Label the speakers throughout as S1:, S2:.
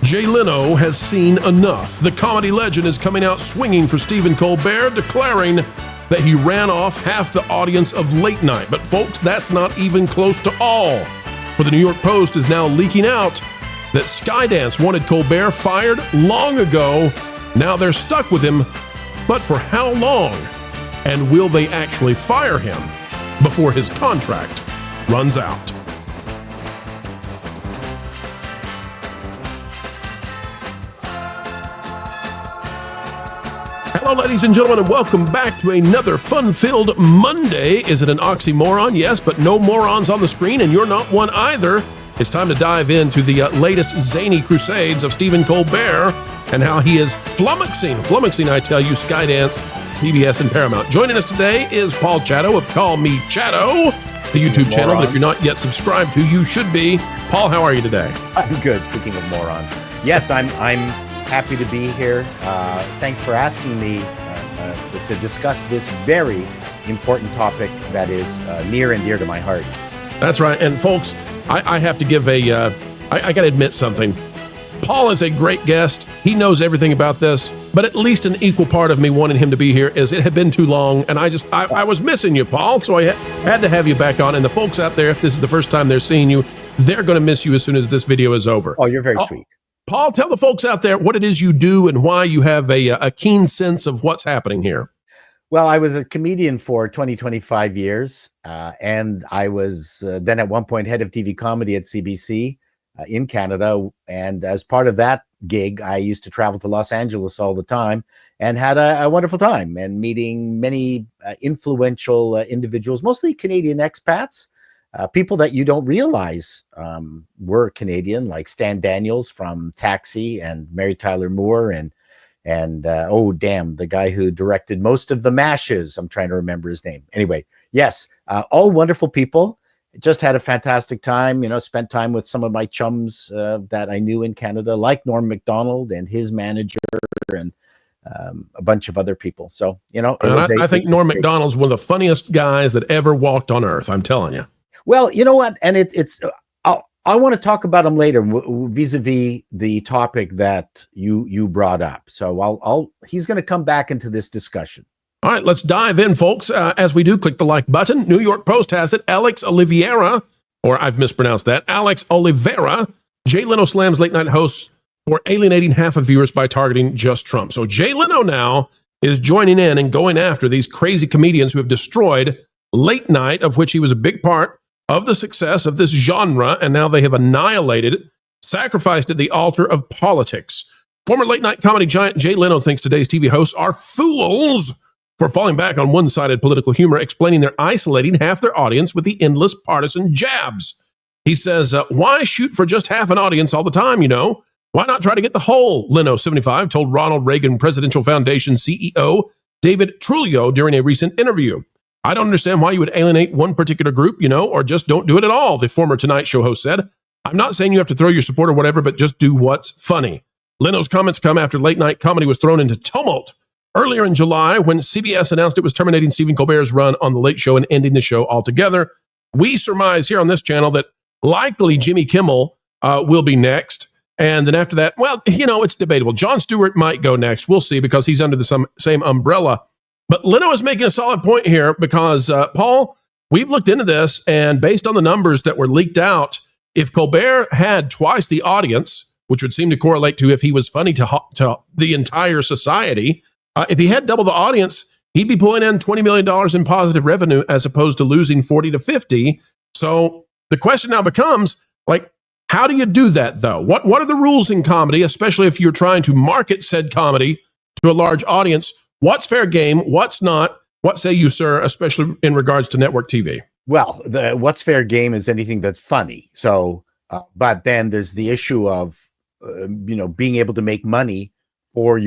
S1: Jay Leno has seen enough. The comedy legend is coming out swinging for Stephen Colbert, declaring that he ran off half the audience of Late Night. But folks, that's not even close to all. For the New York Post is now leaking out that Skydance wanted Colbert fired long ago. Now they're stuck with him, but for how long? And will they actually fire him before his contract runs out? Hello, ladies and gentlemen, and welcome back to another fun-filled Monday. Is it an oxymoron? Yes, but no morons on the screen, and you're not one either. It's time to dive into the latest zany crusades of Stephen Colbert and how he is flummoxing, I tell you, Skydance, CBS, and Paramount. Joining us today is Paul Chatto of Call Me Chatto, the YouTube channel that if you're not yet subscribed to, you should be. Paul, how are you today?
S2: I'm good. Speaking of moron, yes, I'm happy to be here. Thanks for asking me to discuss this very important topic that is near and dear to my heart.
S1: That's right. And folks, I have to give I got to admit something. Paul is a great guest. He knows everything about this, but at least an equal part of me wanting him to be here is it had been too long, and I was missing you, Paul, so I had to have you back on. And the folks out there, if this is the first time they're seeing you, they're going to miss you as soon as this video is over.
S2: Oh, you're very sweet.
S1: Paul, tell the folks out there what it is you do and why you have a keen sense of what's happening here.
S2: Well, I was a comedian for 25 years, and I was then at one point head of TV comedy at CBC in Canada. And as part of that gig, I used to travel to Los Angeles all the time and had a wonderful time and meeting many influential individuals, mostly Canadian expats. People that you don't realize were Canadian, like Stan Daniels from Taxi and Mary Tyler Moore and oh, damn, the guy who directed most of the MASHes. I'm trying to remember his name. Anyway, yes, all wonderful people. Just had a fantastic time, spent time with some of my chums that I knew in Canada, like Norm Macdonald and his manager and a bunch of other people. So,
S1: I think Norm Macdonald's one of the funniest guys that ever walked on earth. I'm telling you.
S2: Well, you know what? And I want to talk about him later vis-a-vis the topic that you brought up. So he's going to come back into this discussion.
S1: All right, let's dive in, folks. As we do, click the like button. New York Post has it. Alex Oliveira, or I've mispronounced that, Alex Oliveira, Jay Leno slams late night hosts for alienating half of viewers by targeting just Trump. So Jay Leno now is joining in and going after these crazy comedians who have destroyed late night, of which he was a big part of the success of this genre, and now they have annihilated it, sacrificed at the altar of politics. Former late night comedy giant Jay Leno thinks today's TV hosts are fools for falling back on one-sided political humor, explaining they're isolating half their audience with the endless partisan jabs. He says, why shoot for just half an audience all the time, Why not try to get the whole? Leno, 75, told Ronald Reagan Presidential Foundation CEO David Trujillo during a recent interview. I don't understand why you would alienate one particular group, or just don't do it at all, the former Tonight Show host said. I'm not saying you have to throw your support or whatever, but just do what's funny. Leno's comments come after late night comedy was thrown into tumult earlier in July when CBS announced it was terminating Stephen Colbert's run on The Late Show and ending the show altogether. We surmise here on this channel that likely Jimmy Kimmel will be next. And then after that, well, it's debatable. Jon Stewart might go next. We'll see because he's under the same umbrella. But Leno is making a solid point here because, Paul, we've looked into this, and based on the numbers that were leaked out, if Colbert had twice the audience, which would seem to correlate to if he was funny to the entire society, if he had double the audience, he'd be pulling in $20 million in positive revenue as opposed to losing 40 to 50. So the question now becomes, how do you do that, though? What are the rules in comedy, especially if you're trying to market said comedy to a large audience? What's fair game? What's not? What say you, sir, especially in regards to network TV?
S2: Well, what's fair game is anything that's funny. So, but then there's the issue of, being able to make money for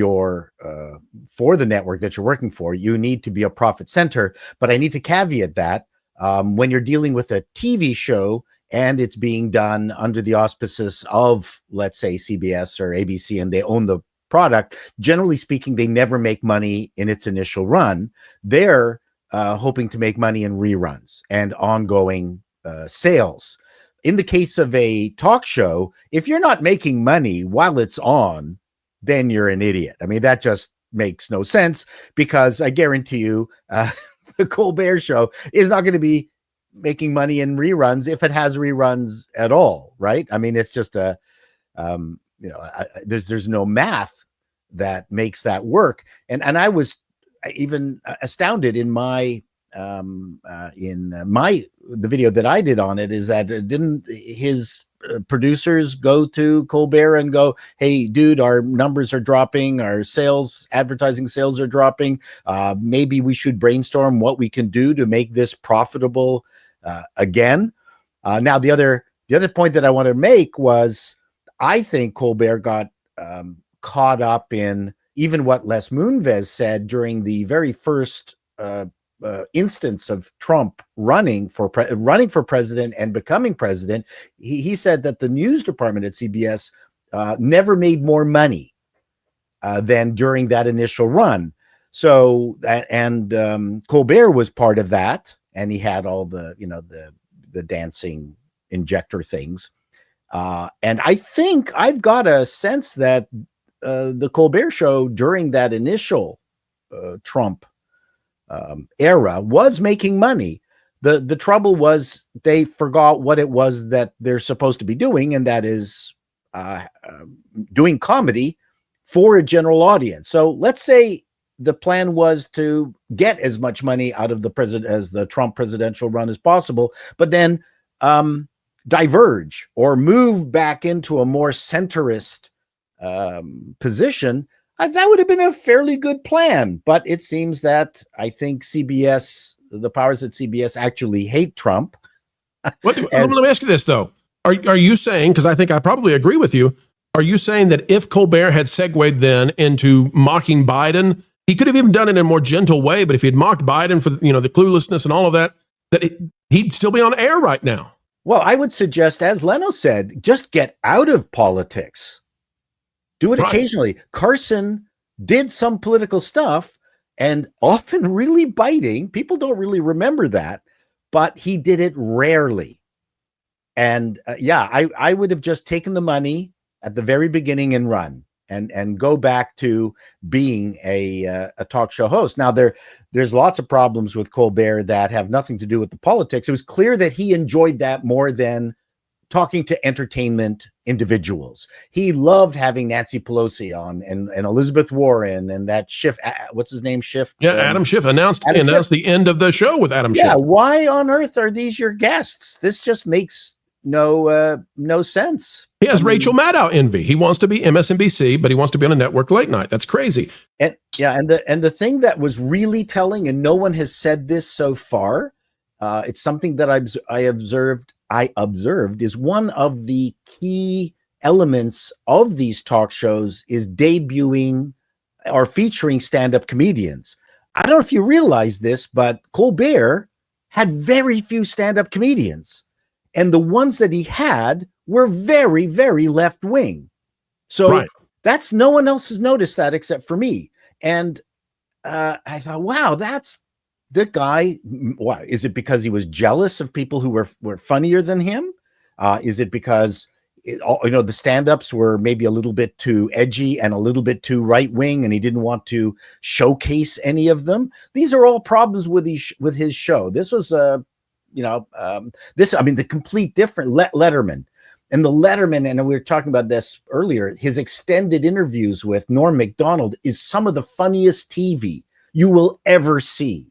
S2: for the network that you're working for. You need to be a profit center. But I need to caveat that when you're dealing with a TV show and it's being done under the auspices of, let's say, CBS or ABC, and they own the product, generally speaking, they never make money in its initial run. They're hoping to make money in reruns and ongoing sales. in the case of a talk show, if you're not making money while it's on, then you're an idiot. I mean, that just makes no sense, because I guarantee you, the Colbert Show is not going to be making money in reruns if it has reruns at all, right? I mean, it's just there's no math that makes that work. And I was even astounded in my the video that I did on it, is that didn't his producers go to Colbert and go, "Hey, dude, our numbers are dropping, our advertising sales are dropping. Maybe we should brainstorm what we can do to make this profitable again." Now, the other point that I want to make was, I think Colbert got caught up in even what Les Moonves said during the very first instance of Trump running for president and becoming president. He said that the news department at CBS never made more money than during that initial run. So, and Colbert was part of that, and he had all the the dancing injector things. And I think I've got a sense that the Colbert Show during that initial Trump era was making money. The trouble was they forgot what it was that they're supposed to be doing, and that is doing comedy for a general audience. So let's say the plan was to get as much money out of the president as the Trump presidential run as possible, but then diverge or move back into a more centrist position. That would have been a fairly good plan, but it seems that I think the powers at CBS actually hate Trump.
S1: Let me ask you this, though. Are you saying, because I think I probably agree with you, are you saying that if Colbert had segued then into mocking Biden, he could have even done it in a more gentle way, but if he had mocked Biden for the cluelessness and all of that, he'd still be on air right now?
S2: Well, I would suggest, as Leno said, just get out of politics. Do it occasionally. Carson did some political stuff, and often really biting. People don't really remember that, but he did it rarely. And I would have just taken the money at the very beginning and run and go back to being a talk show host. Now, there's lots of problems with Colbert that have nothing to do with the politics. It was clear that he enjoyed that more than talking to entertainment individuals. He loved having Nancy Pelosi on and Elizabeth Warren and that Schiff. What's his name? Schiff.
S1: Yeah, Adam Schiff announced the end of the show with Adam Schiff.
S2: Yeah, why on earth are these your guests? This just makes no sense.
S1: He has Rachel Maddow envy. He wants to be MSNBC, but he wants to be on a network late night. That's crazy.
S2: And the thing that was really telling, and no one has said this so far, it's something that I observed is one of the key elements of these talk shows is debuting or featuring stand-up comedians. I don't know if you realize this, but Colbert had very few stand-up comedians, and the ones that he had were very, very left-wing. So that's, no one else has noticed that except for me. And I thought, wow, that's the guy. Why? Is it because he was jealous of people who were funnier than him? Is it because the stand-ups were maybe a little bit too edgy and a little bit too right-wing, and he didn't want to showcase any of them? These are all problems with his show. This was the complete different Letterman. And the Letterman, and we were talking about this earlier, his extended interviews with Norm Macdonald is some of the funniest TV you will ever see.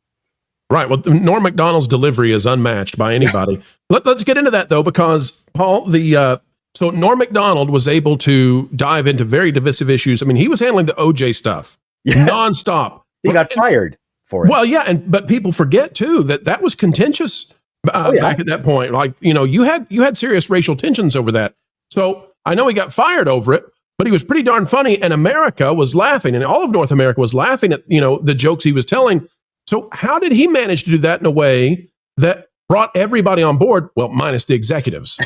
S1: Right. Well, Norm Macdonald's delivery is unmatched by anybody. Let's get into that, though, because, Paul, so Norm Macdonald was able to dive into very divisive issues. I mean, he was handling the OJ stuff nonstop.
S2: He got fired for it.
S1: Well, yeah, but people forget, too, that was contentious back at that point. Like, you had serious racial tensions over that. So I know he got fired over it, but he was pretty darn funny, and America was laughing, and all of North America was laughing at, the jokes he was telling. So how did he manage to do that in a way that brought everybody on board? Well, minus the executives.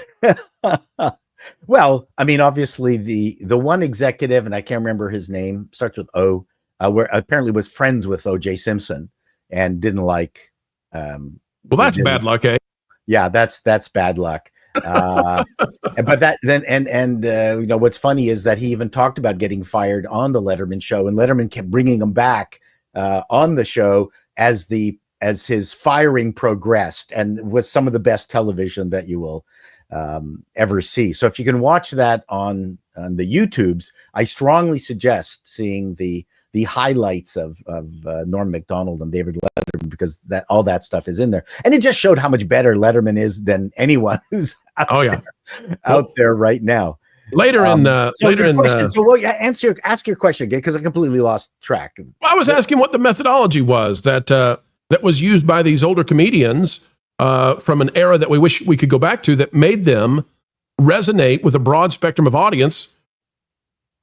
S2: Well, I mean, obviously the one executive, and I can't remember his name, starts with O, where apparently was friends with O.J. Simpson and didn't like.
S1: Well, that's bad luck, eh?
S2: Yeah, that's bad luck. But that then you know what's funny is that he even talked about getting fired on the Letterman show, and Letterman kept bringing him back on the show as his firing progressed, and was some of the best television that you will ever see. So if you can watch that on the YouTubes, I strongly suggest seeing the highlights of Norm Macdonald and David Letterman, because that all that stuff is in there, and it just showed how much better Letterman is than anyone who's out there right now.
S1: Later in
S2: ask your question again, because I completely lost track.
S1: I was asking what the methodology was that was used by these older comedians from an era that we wish we could go back to, that made them resonate with a broad spectrum of audience,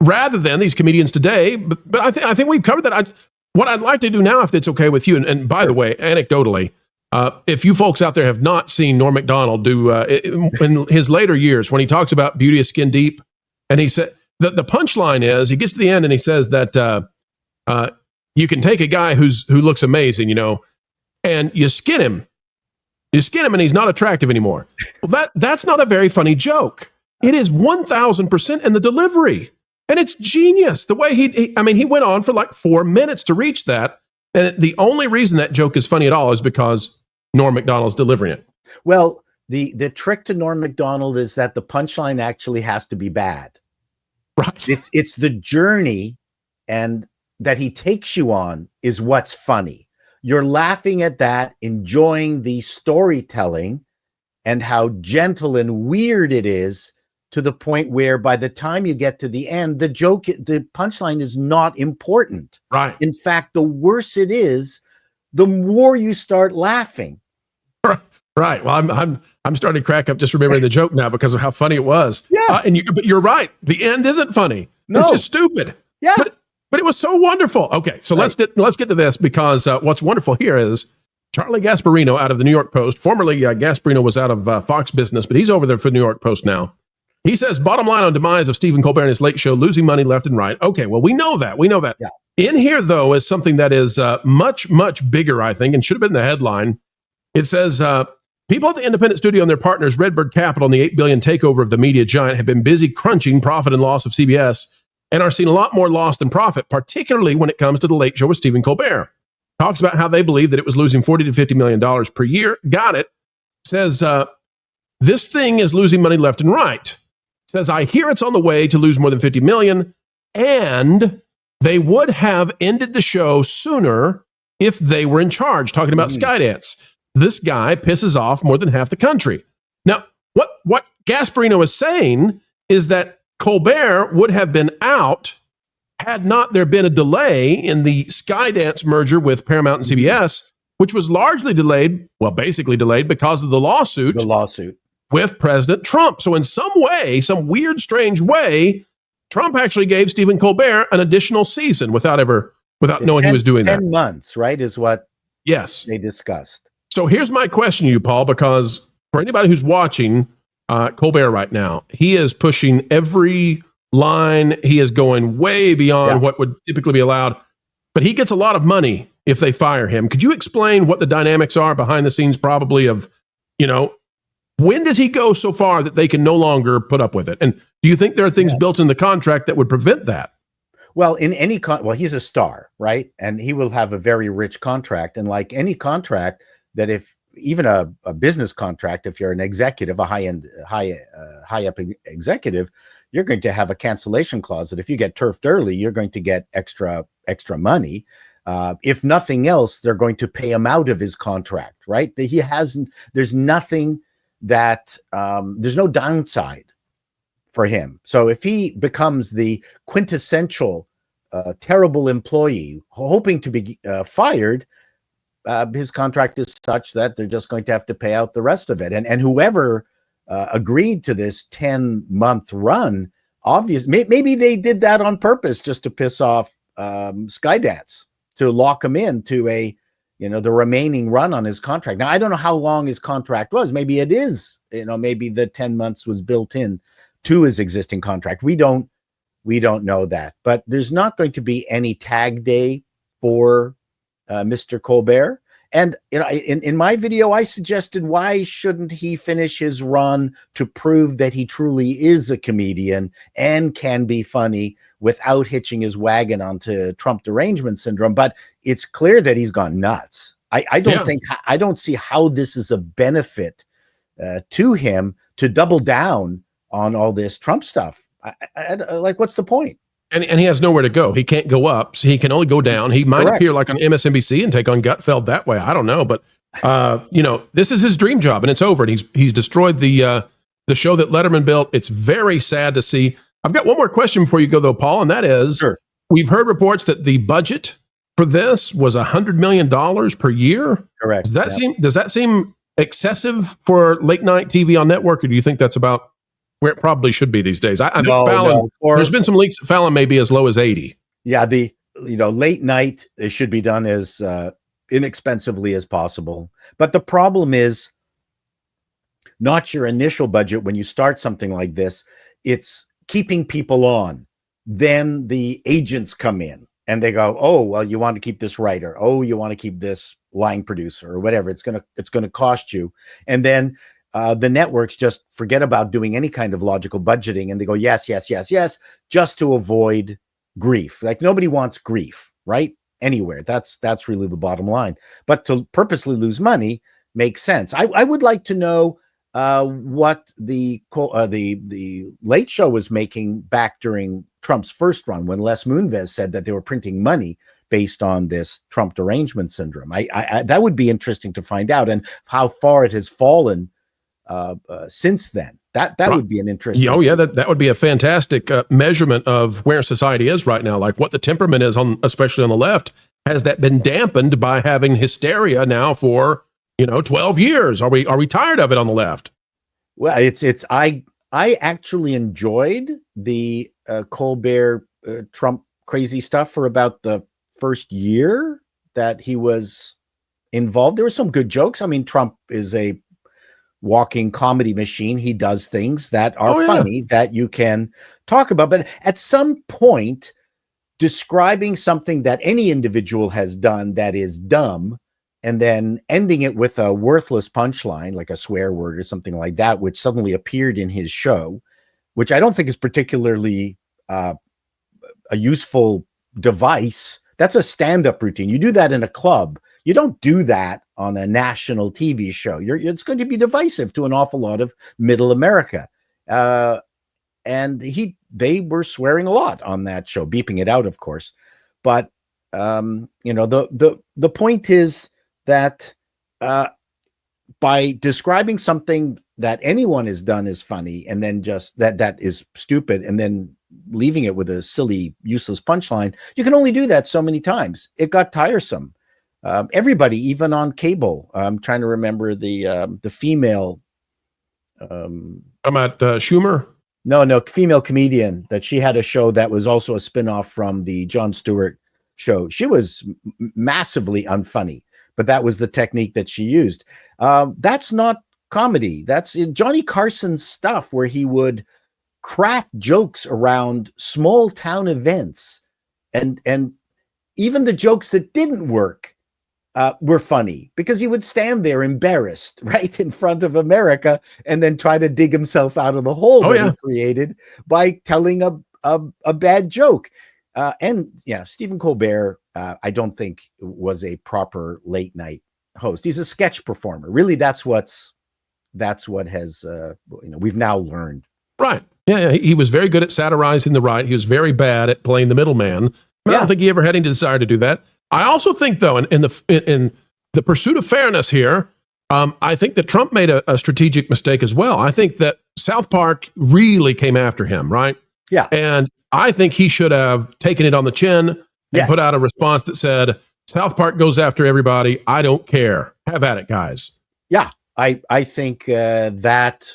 S1: rather than these comedians today. But I think we've covered that. What I'd like to do now, if it's okay with you, and by the way, anecdotally, if you folks out there have not seen Norm Macdonald do in his later years, when he talks about Beauty is Skin Deep, and he said the punchline is, he gets to the end and he says that you can take a guy who looks amazing, you know, and you skin him and he's not attractive anymore. Well, that's not a very funny joke. It is 1000% in the delivery. And it's genius. The way he went on for like 4 minutes to reach that. And the only reason that joke is funny at all is because Norm Macdonald's delivering it.
S2: Well, the trick to Norm Macdonald is that the punchline actually has to be bad.
S1: Right.
S2: It's the journey and that he takes you on is what's funny. You're laughing at that, enjoying the storytelling and how gentle and weird it is, to the point where by the time you get to the end, the punchline is not important.
S1: Right.
S2: In fact, the worse it is, the more you start laughing.
S1: Right. Well, I'm starting to crack up just remembering the joke now because of how funny it was.
S2: Yeah.
S1: But you're right. The end isn't funny.
S2: No.
S1: It's just stupid.
S2: Yeah.
S1: But it was so wonderful. Okay, so let's get to this, because what's wonderful here is Charlie Gasparino out of the New York Post. Formerly, Gasparino was out of Fox Business, but he's over there for the New York Post now. He says, bottom line on demise of Stephen Colbert and his late show, losing money left and right. Okay, well, we know that. Yeah. In here, though, is something that is much, much bigger, I think, and should have been the headline. It says, people at the independent studio and their partners, Redbird Capital, and the $8 billion takeover of the media giant have been busy crunching profit and loss of CBS and are seeing a lot more loss than profit, particularly when it comes to the late show with Stephen Colbert. Talks about how they believe that it was losing $40 to $50 million per year. Got it. Says, this thing is losing money left and right. Says, I hear it's on the way to lose more than $50 million, and they would have ended the show sooner if they were in charge. Talking about Skydance. This guy pisses off more than half the country. Now, what Gasparino is saying is that Colbert would have been out had not there been a delay in the Skydance merger with Paramount and CBS, which was largely delayed, well, basically delayed because of the lawsuit with President Trump. So in some way, some weird, strange way, Trump actually gave Stephen Colbert an additional season without knowing he was doing
S2: 10
S1: that.
S2: months, right, is what
S1: they
S2: discussed.
S1: So here's my question to you, Paul, because for anybody who's watching Colbert right now, he is pushing every line. He is going way beyond what would typically be allowed, but he gets a lot of money if they fire him. Could you explain what the dynamics are behind the scenes, probably of, when does he go so far that they can no longer put up with it? And do you think there are things built in the contract that would prevent that?
S2: Well, in any he's a star, right? And he will have a very rich contract. And like any contract, that if even a business contract, if you're an executive, a high up executive, you're going to have a cancellation clause that if you get turfed early, you're going to get extra money. If nothing else, they're going to pay him out of his contract, right? There's nothing that, there's no downside for him. So if he becomes the quintessential terrible employee hoping to be fired, his contract is such that they're just going to have to pay out the rest of it. And whoever agreed to this 10-month run, maybe they did that on purpose just to piss off Skydance, to lock him into the remaining run on his contract. Now, I don't know how long his contract was. Maybe it is, maybe the 10 months was built in to his existing contract. We don't know that, but there's not going to be any tag day for Mr. Colbert. And in my video, I suggested why shouldn't he finish his run to prove that he truly is a comedian and can be funny without hitching his wagon onto Trump derangement syndrome. But it's clear that he's gone nuts. I don't see how this is a benefit to him to double down on all this Trump stuff. Like, what's the point?
S1: And he has nowhere to go. He can't go up, so he can only go down. He might appear like on MSNBC and take on Gutfeld that way. I don't know, but this is his dream job, and it's over. And he's destroyed the show that Letterman built. It's very sad to see. I've got one more question before you go, though, Paul, and that is: we've heard reports that the budget for this was $100 million per year.
S2: Correct.
S1: Does that seem excessive for late night TV on network, or do you think that's about where it probably should be these days? I think Fallon, there's been some leaks that Fallon may be as low as 80.
S2: Yeah, the late night, it should be done as inexpensively as possible. But the problem is not your initial budget when you start something like this. It's keeping people on. Then the agents come in and they go, oh, well, you want to keep this writer. Oh, you want to keep this line producer or whatever. It's gonna cost you. And then the networks just forget about doing any kind of logical budgeting, and they go, yes, just to avoid grief. Like, nobody wants grief, right? Anywhere. That's really the bottom line. But to purposely lose money makes sense. I would like to know what the Late Show was making back during Trump's first run, when Les Moonves said that they were printing money based on this Trump derangement syndrome. I that would be interesting to find out, and how far it has fallen since then. That would be an interesting.
S1: Oh yeah, that would be a fantastic measurement of where society is right now, like what the temperament is on, especially on the left. Has that been dampened by having hysteria now for 12 years? Are we tired of it on the left?
S2: Well, I actually enjoyed the Colbert Trump crazy stuff for about the first year that he was involved. There were some good jokes. I mean, Trump is a walking comedy machine. He does things that are funny that you can talk about. But at some point, describing something that any individual has done that is dumb, and then ending it with a worthless punchline, like a swear word or something like that, which suddenly appeared in his show, which I don't think is particularly a useful device. That's a stand-up routine. You do that in a club. You don't do that on a national TV show. It's going to be divisive to an awful lot of middle America. And they were swearing a lot on that show, beeping it out, of course. But the point is that by describing something that anyone has done as funny, and then just that is stupid, and then leaving it with a silly, useless punchline, you can only do that so many times. It got tiresome. Everybody, even on cable. I'm trying to remember the female.
S1: I'm at Schumer.
S2: No, female comedian that she had a show that was also a spinoff from the Jon Stewart show. She was massively unfunny, but that was the technique that she used. That's not comedy. That's in Johnny Carson's stuff, where he would craft jokes around small town events, and even the jokes that didn't work were funny, because he would stand there embarrassed right in front of America and then try to dig himself out of the hole he created by telling a bad joke. And Stephen Colbert, I don't think was a proper late night host. He's a sketch performer. Really, that's what has we've now learned.
S1: Right. Yeah. He was very good at satirizing the right. He was very bad at playing the middleman. I don't think he ever had any desire to do that. I also think, though, in the pursuit of fairness here, I think that Trump made a strategic mistake as well. I think that South Park really came after him, right?
S2: Yeah.
S1: And I think he should have taken it on the chin and put out a response that said, South Park goes after everybody. I don't care. Have at it, guys.
S2: Yeah, I think that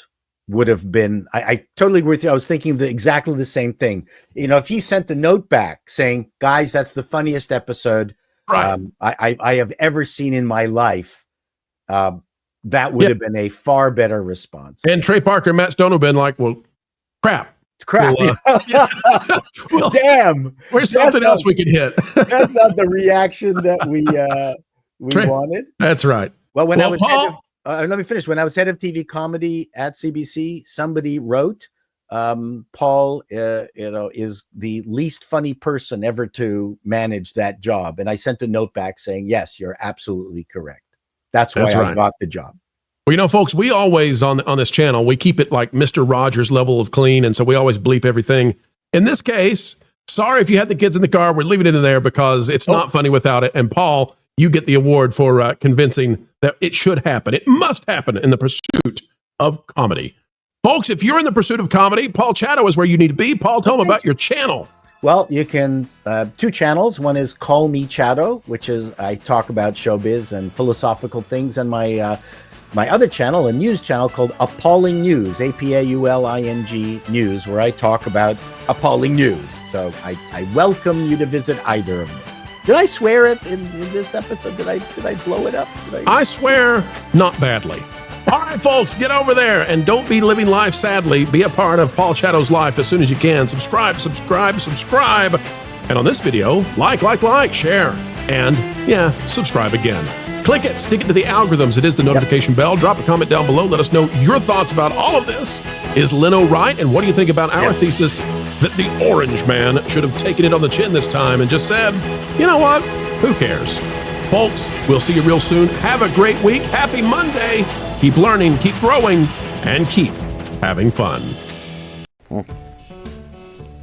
S2: would have been, I totally agree with you. I was thinking exactly the same thing. If he sent a note back saying, guys, that's the funniest episode I have ever seen in my life, that would have been a far better response.
S1: And Trey Parker and Matt Stone have been like, well, crap.
S2: Damn.
S1: Where's something else we could hit?
S2: That's not the reaction that we wanted.
S1: That's right.
S2: Well, when I was
S1: Paul,
S2: let me finish. When I was head of TV comedy at CBC, somebody wrote, Paul, is the least funny person ever to manage that job. And I sent a note back saying, yes, you're absolutely correct. That's why I got the job.
S1: Well, folks, we always on this channel, we keep it like Mr. Rogers level of clean. And so we always bleep everything. In this case, sorry if you had the kids in the car. We're leaving it in there because it's not funny without it. And Paul, you get the award for convincing that it should happen. It must happen in the pursuit of comedy. Folks, if you're in the pursuit of comedy, Paul Chatto is where you need to be. Paul, tell them about your channel.
S2: Well, you can, 2 channels. One is Call Me Chatto, which is I talk about showbiz and philosophical things. And my other channel, a news channel called Appalling News, APAULING News, where I talk about appalling news. So I welcome you to visit either of them. Did I swear it in this episode? Did I blow it up?
S1: I swear, not badly. All right, folks, get over there and don't be living life sadly. Be a part of Paul Chatto's life as soon as you can. Subscribe. And on this video, like, share, and subscribe again. Click it, stick it to the algorithms. It is the notification bell. Drop a comment down below. Let us know your thoughts about all of this. Is Leno right? And what do you think about our thesis that the orange man should have taken it on the chin this time and just said, you know what? Who cares? Folks, we'll see you real soon. Have a great week. Happy Monday. Keep learning, keep growing, and keep having fun.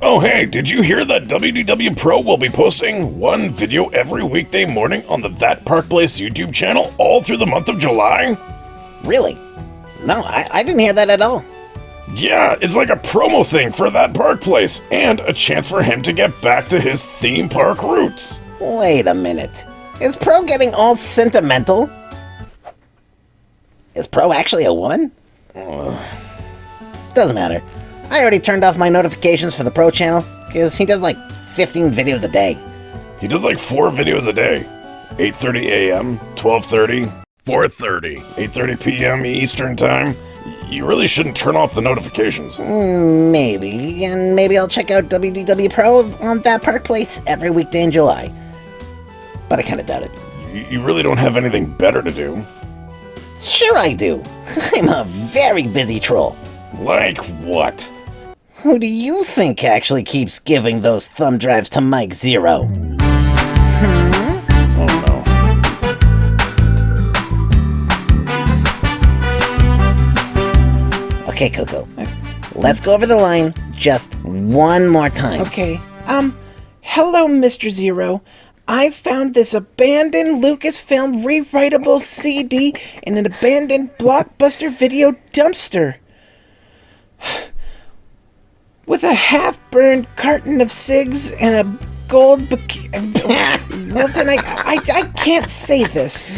S3: Oh, hey, did you hear that WDW Pro will be posting one video every weekday morning on the That Park Place YouTube channel all through the month of July?
S4: Really? No, I didn't hear that at all.
S3: Yeah, it's like a promo thing for That Park Place and a chance for him to get back to his theme park roots.
S4: Wait a minute. Is Pro getting all sentimental? Is Pro actually a woman? Doesn't matter. I already turned off my notifications for the Pro channel, because he does like 15 videos a day.
S3: He does like 4 videos a day. 8:30 a.m., 12:30, 4:30, 8:30 p.m. Eastern Time. You really shouldn't turn off the notifications.
S4: Maybe, and maybe I'll check out WDW Pro on That Park Place every weekday in July. But I kinda doubt it.
S3: You really don't have anything better to do.
S4: Sure I do. I'm a very busy troll.
S3: Like what?
S4: Who do you think actually keeps giving those thumb drives to Mike Zero?
S3: Oh no.
S4: Okay, Coco. Let's go over the line just one more time.
S5: Okay. Hello, Mr. Zero. I found this abandoned Lucasfilm rewritable CD in an abandoned Blockbuster video dumpster. With a half-burned carton of cigs and a gold Milton, I can't say this.